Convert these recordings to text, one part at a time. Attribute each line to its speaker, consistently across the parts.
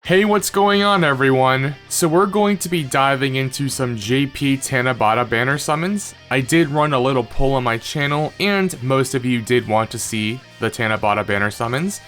Speaker 1: Hey, what's going on, everyone? So we're going to be diving into some JP Tanabata banner summons. I did run a little poll on my channel, and most of you did want to see the Tanabata banner summons,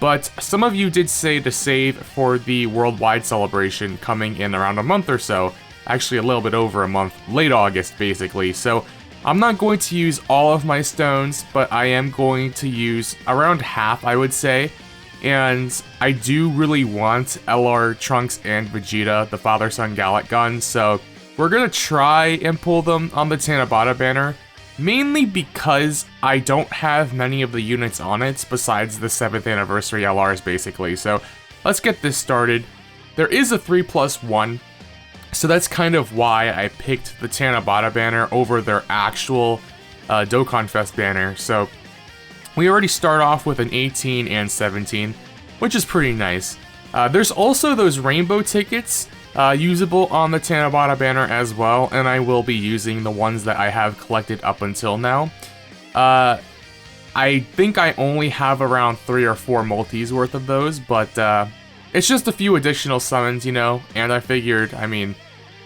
Speaker 1: but some of you did say to save for the worldwide celebration coming in around a month or so. Actually, a little bit over a month, late August, basically. So I'm not going to use all of my stones, but I am going to use around half, I would say. And I do really want LR Trunks and Vegeta, the father-son Galick gun, so we're gonna try and pull them on the Tanabata banner, mainly because I don't have many of the units on it besides the 7th Anniversary LRs, basically. So let's get this started. There is a 3+1, so that's kind of why I picked the Tanabata banner over their actual Dokkan Fest banner. So we already start off with an 18 and 17, which is pretty nice. There's also those rainbow tickets usable on the Tanabata banner as well, and I will be using the ones that I have collected up until now. I think I only have around 3 or 4 multis worth of those, but it's just a few additional summons, you know, and I figured, I mean,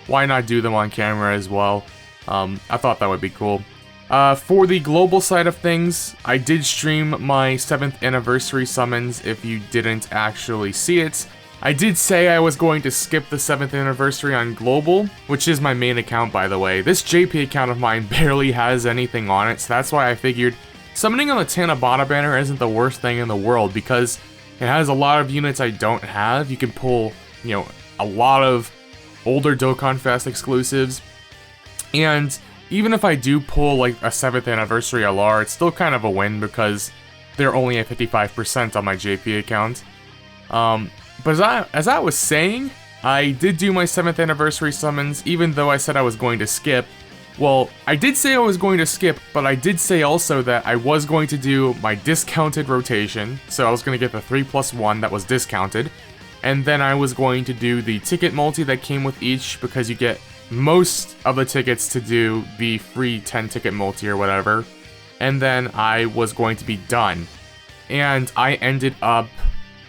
Speaker 1: why not do them on camera as well? I thought that would be cool. For the global side of things, I did stream my 7th anniversary summons if you didn't actually see it. I did say I was going to skip the 7th anniversary on global, which is my main account, by the way. This JP account of mine barely has anything on it, so that's why I figured summoning on the Tanabata banner isn't the worst thing in the world, because it has a lot of units I don't have. You can pull, you know, a lot of older Dokkan Fest exclusives, and even if I do pull like a 7th anniversary LR, it's still kind of a win because they're only at 55% on my JP account. But as I was saying, I did do my 7th anniversary summons, even though I said I was going to skip. Well, I did say I was going to skip, but I did say also that I was going to do my discounted rotation, so I was going to get the 3+1 that was discounted, and then I was going to do the ticket multi that came with each, because you get most of the tickets to do the free 10 ticket multi or whatever, and then I was going to be done. And I ended up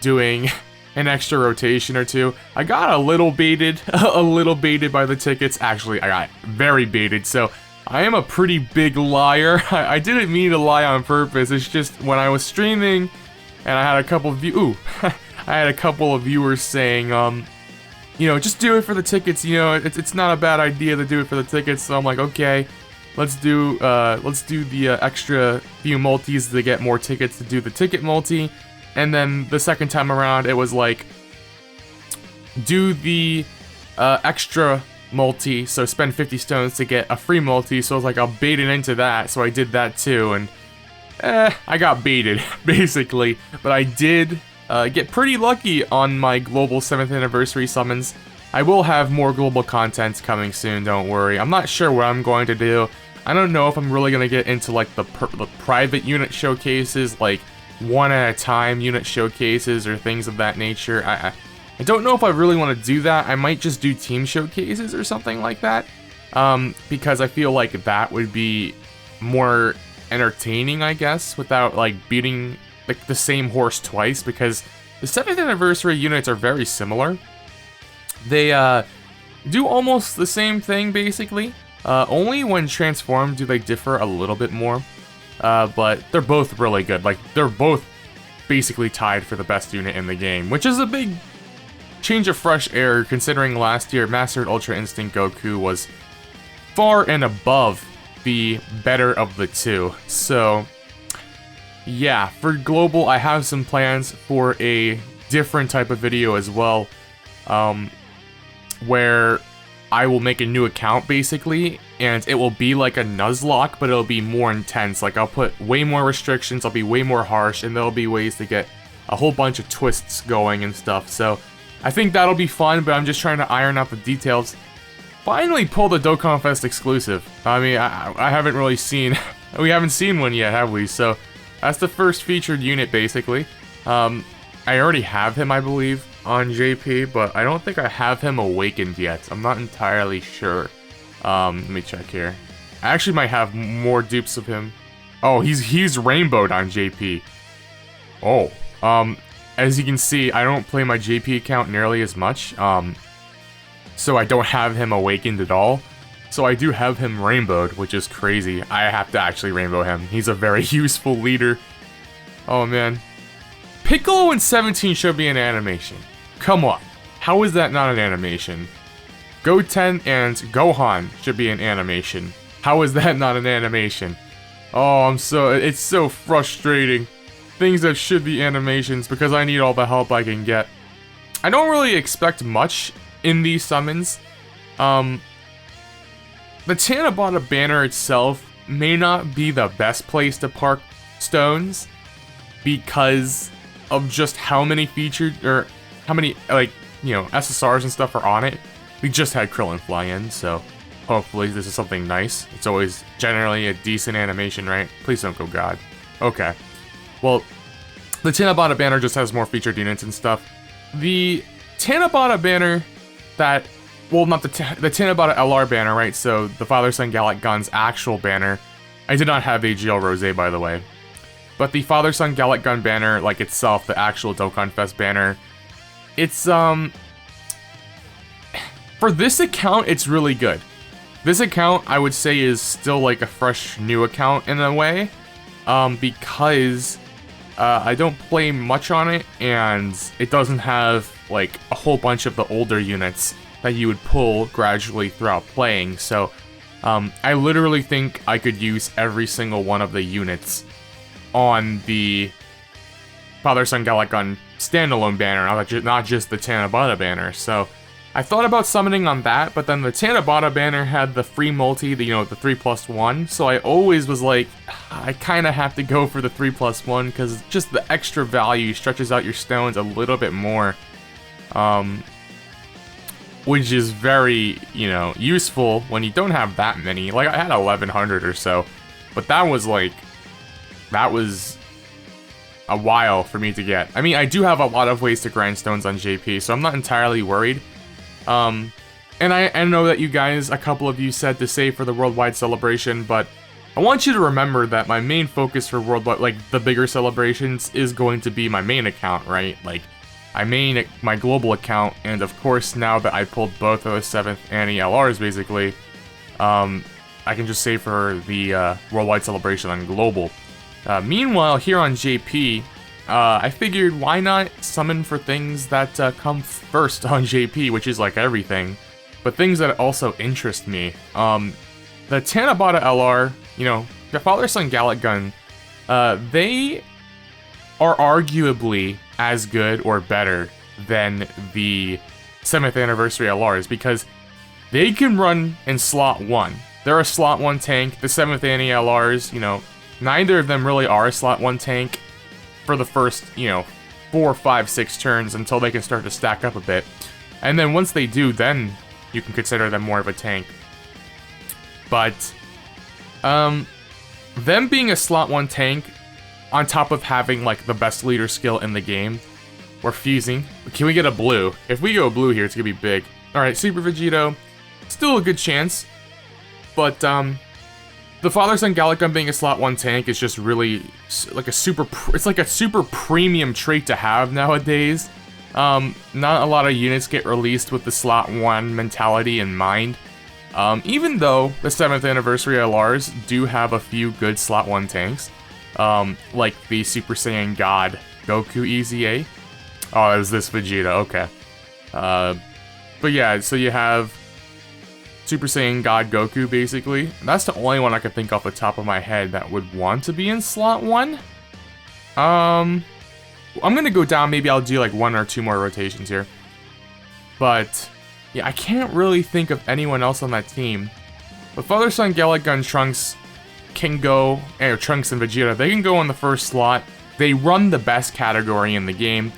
Speaker 1: doing an extra rotation or two. I got a little baited, by the tickets. Actually, I got very baited, so I am a pretty big liar. I didn't mean to lie on purpose. It's just when I was streaming and I had a couple of I had a couple of viewers saying, you know, just do it for the tickets, you know, it's not a bad idea to do it for the tickets. So I'm like, okay, let's do the extra few multis to get more tickets to do the ticket multi. And then the second time around, it was like, do the extra multi, so spend 50 stones to get a free multi. So I was like, I'll bait it into that, so I did that too, and I got baited, basically. But I did get pretty lucky on my global 7th anniversary summons. I will have more global content coming soon, don't worry. I'm not sure what I'm going to do. I don't know if I'm really going to get into like the private unit showcases, like one at a time unit showcases or things of that nature. I don't know if I really want to do that. I might just do team showcases or something like that, because I feel like that would be more entertaining, I guess, without like beating like the same horse twice, because the 7th anniversary units are very similar. They do almost the same thing, basically. Only when transformed do they differ a little bit more. But they're both really good. Like, they're both basically tied for the best unit in the game, which is a big change of fresh air, considering last year Mastered Ultra Instinct Goku was far and above the better of the two. So yeah, for global, I have some plans for a different type of video as well, where I will make a new account, basically, and it will be like a Nuzlocke, but it'll be more intense. Like, I'll put way more restrictions, I'll be way more harsh, and there'll be ways to get a whole bunch of twists going and stuff. So I think that'll be fun, but I'm just trying to iron out the details. Finally pull the Dokkan Fest exclusive. I mean, I haven't really seen, we haven't seen one yet, have we? So that's the first featured unit, basically. I already have him, I believe, on JP, but I don't think I have him awakened yet. I'm not entirely sure. Let me check here. I actually might have more dupes of him. Oh, he's rainbowed on JP. Oh, as you can see, I don't play my JP account nearly as much, so I don't have him awakened at all. So I do have him rainbowed, which is crazy. I have to actually rainbow him. He's a very useful leader. Oh man. Piccolo in 17 should be an animation. Come on. How is that not an animation? Goten and Gohan should be an animation. How is that not an animation? Oh, it's so frustrating. Things that should be animations because I need all the help I can get. I don't really expect much in these summons. The Tanabata banner itself may not be the best place to park stones because of just how many featured, or how many, like, you know, SSRs and stuff are on it. We just had Krillin fly in, so hopefully this is something nice. It's always generally a decent animation, right? Please don't go God. Okay. Well, the Tanabata banner just has more featured units and stuff. The Tanabata banner that... Well, not the Tanabata LR banner, right? So, the Father-Son Galick Gun's actual banner. I did not have AGL Rosé, by the way. But the Father-Son Galick Gun banner, like itself, the actual Dokkan Fest banner, it's, for this account, it's really good. This account, I would say, is still like a fresh, new account in a way. Because I don't play much on it, and it doesn't have, like, a whole bunch of the older units that you would pull gradually throughout playing, so I literally think I could use every single one of the units on the Father-Son Galick Gun standalone banner, not just the Tanabata banner, so I thought about summoning on that, but then the Tanabata banner had the free multi, the 3+1, so I always was like, I kinda have to go for the 3+1, because just the extra value stretches out your stones a little bit more, which is very, useful when you don't have that many. Like, I had 1,100 or so, but that was a while for me to get. I mean, I do have a lot of ways to grind stones on JP, so I'm not entirely worried. And I know that you guys, a couple of you said to save for the worldwide celebration, but I want you to remember that my main focus for worldwide, like, the bigger celebrations is going to be my main account, right? Like, I main my global account, and of course, now that I pulled both of the 7th Annie LRs, basically, I can just save for the worldwide celebration on global. Meanwhile, here on JP, I figured why not summon for things that come first on JP, which is like everything, but things that also interest me. The Tanabata LR, the Father-Son Galick Gun, they are arguably as good or better than the 7th Anniversary LRs because they can run in slot 1. They're a slot 1 tank. The 7th Annie LRs, neither of them really are a slot 1 tank for the first, 4, 5, 6 turns until they can start to stack up a bit. And then once they do, then you can consider them more of a tank. But, them being a slot 1 tank, on top of having, like, the best leader skill in the game, we're fusing. Can we get a blue? If we go blue here, it's gonna be big. Alright, Super Vegito, still a good chance. But, the Father-Son Galick Gun being a slot 1 tank is just really, like, it's like a super premium trait to have nowadays. Not a lot of units get released with the slot 1 mentality in mind. Even though the 7th Anniversary LRs do have a few good slot 1 tanks. Like the Super Saiyan God Goku EZA. Oh, it was this Vegeta, okay. But yeah, so you have Super Saiyan God Goku, basically. That's the only one I can think off the top of my head that would want to be in slot 1. I'm gonna go down, maybe I'll do like 1 or 2 more rotations here. But, yeah, I can't really think of anyone else on that team. But Father-Son Galick Gun Trunks can go, Trunks and Vegeta, they can go in the first slot. They run the best category in the game.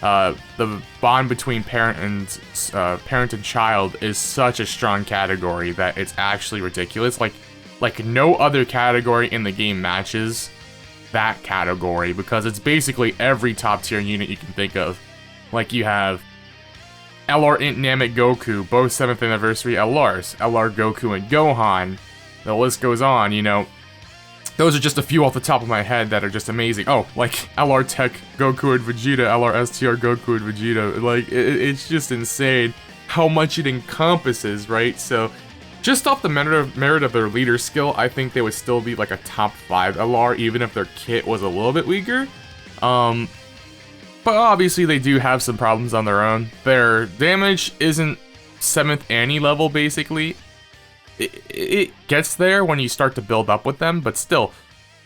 Speaker 1: The bond between parent and child is such a strong category that it's actually ridiculous. Like no other category in the game matches that category because it's basically every top tier unit you can think of. Like you have LR Int Namek Goku, both 7th Anniversary LRs, LR Goku and Gohan. The list goes on, those are just a few off the top of my head that are just amazing. Oh, like LR Tech Goku and Vegeta, LR STR Goku and Vegeta. Like, it's just insane how much it encompasses, right? So, just off the merit of their leader skill, I think they would still be like a top 5 LR, even if their kit was a little bit weaker. But obviously they do have some problems on their own. Their damage isn't 7th Annie level, basically. It gets there when you start to build up with them, but still,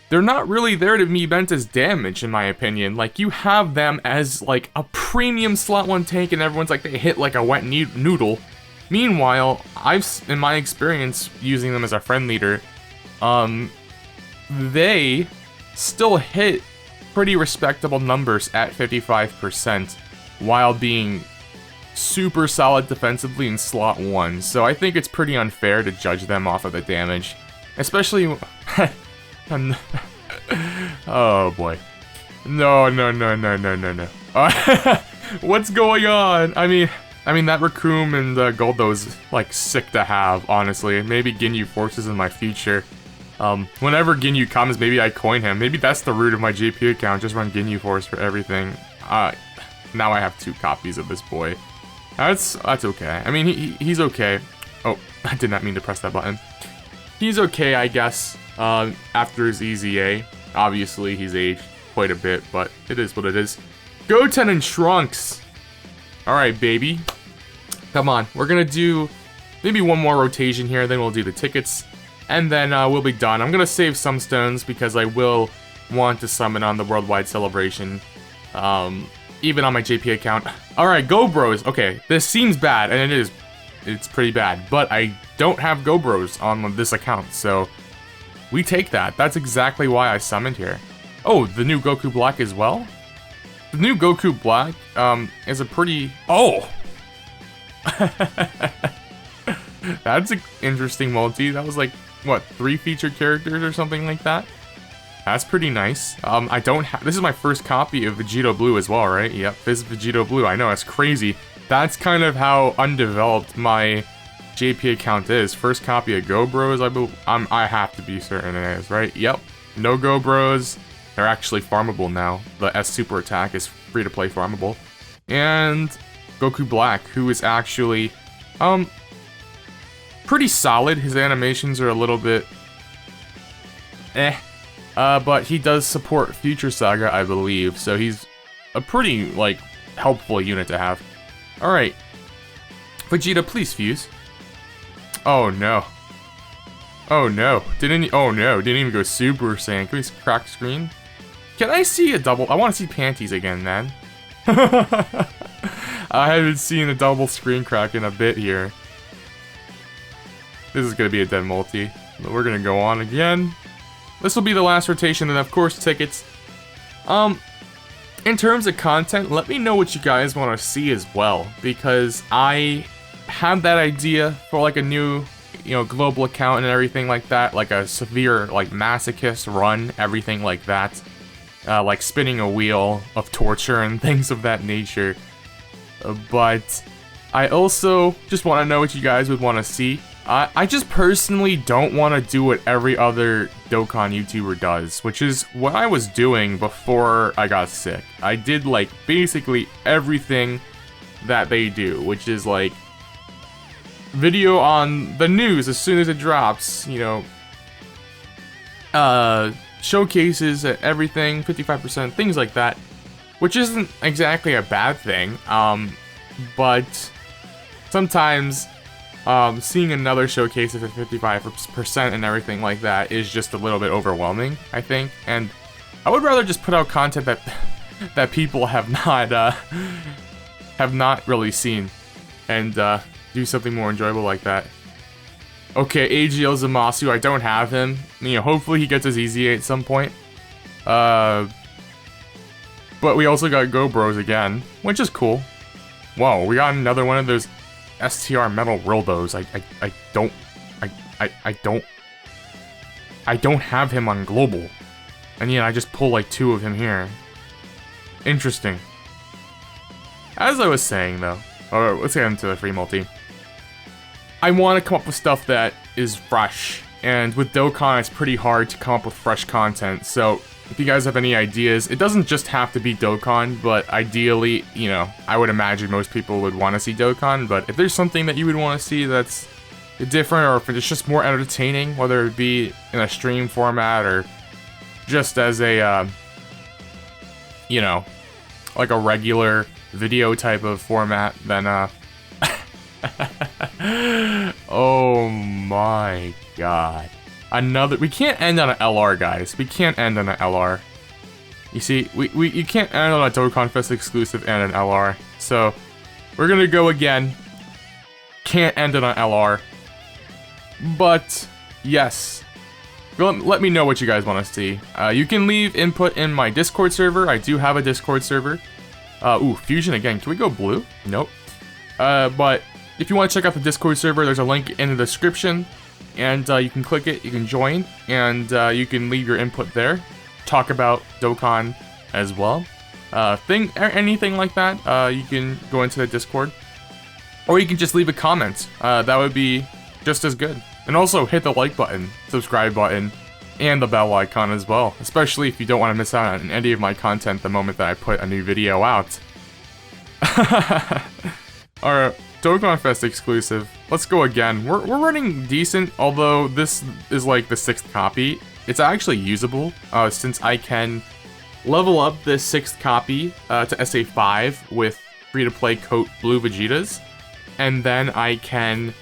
Speaker 1: they're not really there to be meant as damage, in my opinion. Like, you have them as, like, a premium slot 1 tank, and everyone's like, they hit like a wet noodle. Meanwhile, in my experience, using them as a friend leader, they still hit pretty respectable numbers at 55%, while being super solid defensively in slot 1, so I think it's pretty unfair to judge them off of the damage, especially. Oh boy, no. What's going on? I mean that Raccoon and Goldo's like sick to have, honestly. Maybe Ginyu Forces in my future. Whenever Ginyu comes, maybe I coin him. Maybe that's the root of my JP account. Just run Ginyu Force for everything. Now I have 2 copies of this boy. That's okay. I mean, he's okay. Oh, I did not mean to press that button. He's okay, I guess, after his EZA. Obviously, he's aged quite a bit, but it is what it is. Goten and Trunks! Alright, baby. Come on, we're gonna do maybe one more rotation here, then we'll do the tickets, and then we'll be done. I'm gonna save some stones because I will want to summon on the Worldwide Celebration. Even on my JP account. Alright, Go Bros. Okay, this seems bad, and it is. It's pretty bad, but I don't have Go Bros on this account, so we take that. That's exactly why I summoned here. Oh, the new Goku Black as well? The new Goku Black is a pretty... Oh! That's an interesting multi. That was like, what, 3 featured characters or something like that? That's pretty nice. I don't have... This is my first copy of Vegito Blue as well, right? Yep, this is Vegito Blue. I know, that's crazy. That's kind of how undeveloped my JP account is. First copy of Go Bros, I have to be certain it is, right? Yep. No Go Bros. They're actually farmable now. The S Super Attack is free-to-play farmable. And Goku Black, who is actually, pretty solid. His animations are a little bit... but he does support Future Saga, I believe, so he's a pretty, like, helpful unit to have. Alright. Vegeta, please fuse. Oh no. Oh no. Didn't even go Super Saiyan. Can we crack screen? Can I see a double? I want to see panties again, man. I haven't seen a double screen crack in a bit here. This is going to be a dead multi. But we're going to go on again. This will be the last rotation, and of course, tickets. In terms of content, let me know what you guys want to see as well, because I had that idea for like a new, global account and everything like that, like a severe, like, masochist run, everything like that, like spinning a wheel of torture and things of that nature. But I also just want to know what you guys would want to see. I just personally don't want to do what every other Dokkan YouTuber does, which is what I was doing before I got sick. I did, like, basically everything that they do, which is, like, video on the news as soon as it drops, showcases at everything, 55%, things like that, which isn't exactly a bad thing, but sometimes... seeing another showcase at 55% and everything like that is just a little bit overwhelming, I think. And I would rather just put out content that people have not really seen, and do something more enjoyable like that. Okay, AGL Zamasu, I don't have him. Hopefully he gets his EZA at some point. But we also got Go Bros again, which is cool. Whoa, we got another one of those STR Metal Rildos. I don't have him on global. And yeah, I just pull like 2 of him here. Interesting. As I was saying though, let's get into the free multi. I want to come up with stuff that is fresh And with Dokkan, it's pretty hard to come up with fresh content. So if you guys have any ideas, it doesn't just have to be Dokkan, but ideally, you know, I would imagine most people would want to see Dokkan. But if there's something that you would want to see that's different, or if it's just more entertaining, whether it be in a stream format or just as a, you know, like a regular video type of format, then, oh my god. We can't end on an LR, guys. We can't end on an LR. You see, you can't end on a Dokkan Fest exclusive and an LR. So, we're gonna go again. Can't end on an LR. But, yes. Let me know what you guys want to see. You can leave input in my Discord server. I do have a Discord server. Ooh, Fusion again. Can we go blue? Nope. But if you want to check out the Discord server, there's a link in the description. And you can click it, you can join, and you can leave your input there. Talk about Dokkan as well. Anything like that, you can go into the Discord. Or you can just leave a comment. That would be just as good. And also hit the like button, subscribe button, and the bell icon as well. Especially if you don't want to miss out on any of my content the moment that I put a new video out. Alright, Dokkan Fest exclusive. Let's go again. We're running decent, although this is like the 6th copy. It's actually usable, since I can level up this 6th copy to SA5 with free-to-play coat blue Vegetas. And then I can,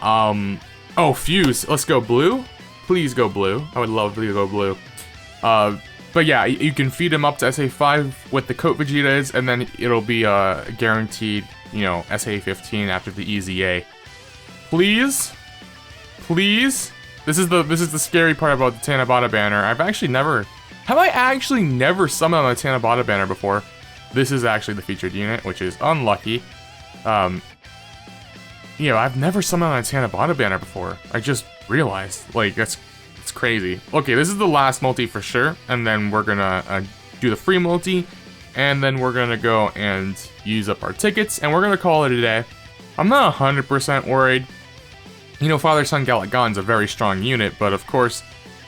Speaker 1: oh, Fuse. Let's go blue. Please go blue. I would love to go blue. But yeah, you can feed him up to SA5 with the coat Vegetas, and then it'll be guaranteed, you know, SA15 after the EZA. Please, please. This is the scary part about the Tanabata banner. Have I actually never summoned on a Tanabata banner before? This is actually the featured unit, which is unlucky. You know, I've never summoned on a Tanabata banner before. I just realized, like, it's crazy. Okay, this is the last multi for sure, and then we're gonna do the free multi, and then we're gonna go and use up our tickets, and we're gonna call it a day. I'm not 100% worried. You know, Father Son Galick Gon's a very strong unit, but of course,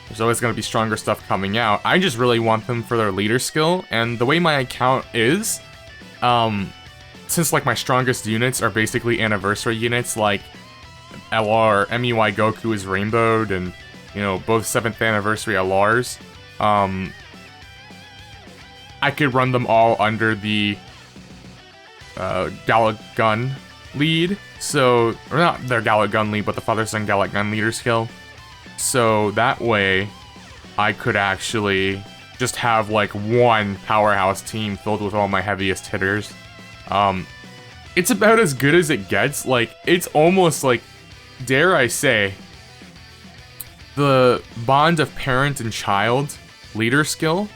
Speaker 1: there's always gonna be stronger stuff coming out. I just really want them for their leader skill, and the way my account is, since like my strongest units are basically anniversary units, like LR, MEY Goku is rainbowed, and you know, both 7th anniversary LRs, I could run them all under the Galick Gun lead, so, or not their Galick Gun lead, but the Father Son Galick Gun leader skill. So that way, I could actually just have like one powerhouse team filled with all my heaviest hitters. It's about as good as it gets. Like, it's almost like, dare I say, the bond of parent and child leader skill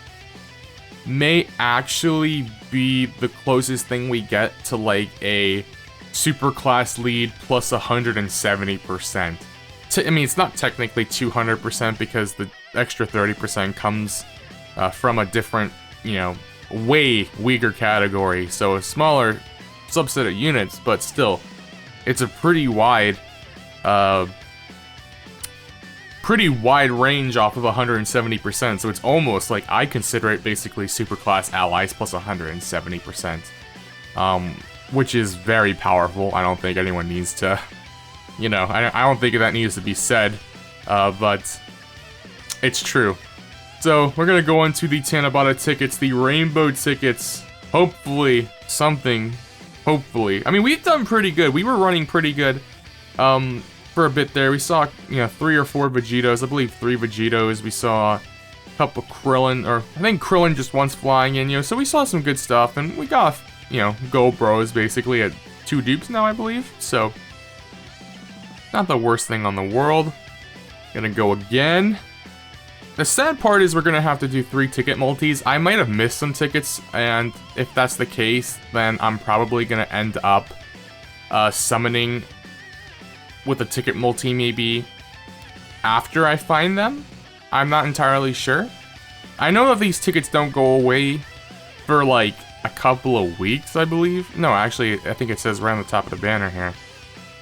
Speaker 1: may actually be the closest thing we get to like a super class lead plus 170%. I mean, it's not technically 200% because the extra 30% comes from a different, you know, way weaker category, so a smaller subset of units, but still, it's a pretty wide range off of 170%, so it's almost like I consider it basically superclass allies plus 170%, which is very powerful. I don't think anyone needs to, you know, I don't think that needs to be said, but it's true. So we're gonna go into the Tanabata tickets, the rainbow tickets. Hopefully, hopefully. I mean, we've done pretty good. We were running pretty good for a bit there. We saw, you know, 3 or 4 Vegetos. I believe 3 Vegetos. We saw a couple Krillin, or I think Krillin just once flying in, you know, so we saw some good stuff, and we got, you know, Go Bros basically at 2 dupes now, I believe. So, not the worst thing on the world. Gonna go again. The sad part is we're gonna have to do 3 ticket multis. I might have missed some tickets, and if that's the case, then I'm probably gonna end up summoning with a ticket multi maybe after I find them. I'm not entirely sure. I know that these tickets don't go away for like a couple of weeks, I believe. No, actually, I think it says right on the top of the banner here.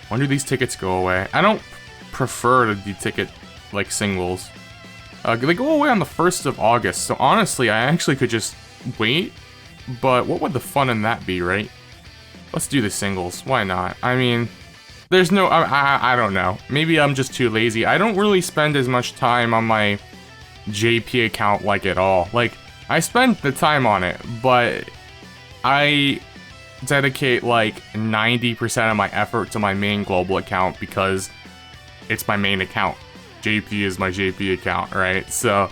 Speaker 1: When do these tickets go away? I don't prefer to do ticket like, singles. They go away on the 1st of August, so honestly, I actually could just wait, but what would the fun in that be, right? Let's do the singles, why not? I mean, there's no, I don't know. Maybe I'm just too lazy. I don't really spend as much time on my JP account, like, at all. Like, I spend the time on it, but I dedicate, like, 90% of my effort to my main global account because it's my main account. JP is my JP account, right? So,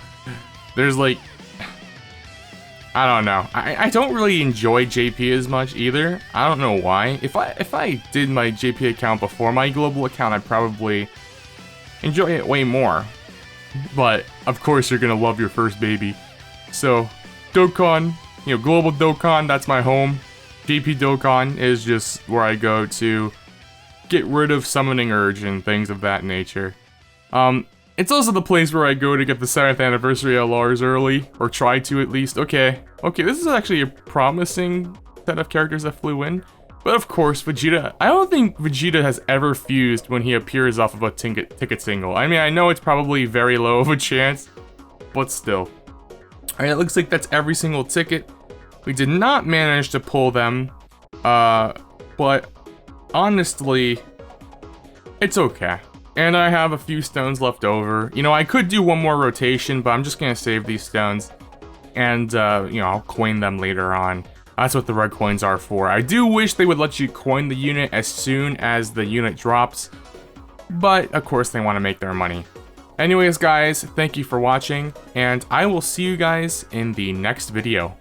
Speaker 1: there's, like, I don't know. I don't really enjoy JP as much either. I don't know why. If I did my JP account before my global account, I'd probably enjoy it way more. But of course you're gonna love your first baby. So Dokkan, global Dokkan, that's my home. JP Dokkan is just where I go to get rid of summoning urge and things of that nature. It's also the place where I go to get the 7th Anniversary LRs early, or try to at least. Okay, this is actually a promising set of characters that flew in. But of course, Vegeta, I don't think Vegeta has ever fused when he appears off of a ticket single. I mean, I know it's probably very low of a chance, but still. Alright, it looks like that's every single ticket. We did not manage to pull them, but honestly, it's okay. And I have a few stones left over. I could do one more rotation, but I'm just gonna save these stones. And, I'll coin them later on. That's what the red coins are for. I do wish they would let you coin the unit as soon as the unit drops. But, of course, they want to make their money. Anyways, guys, thank you for watching. And I will see you guys in the next video.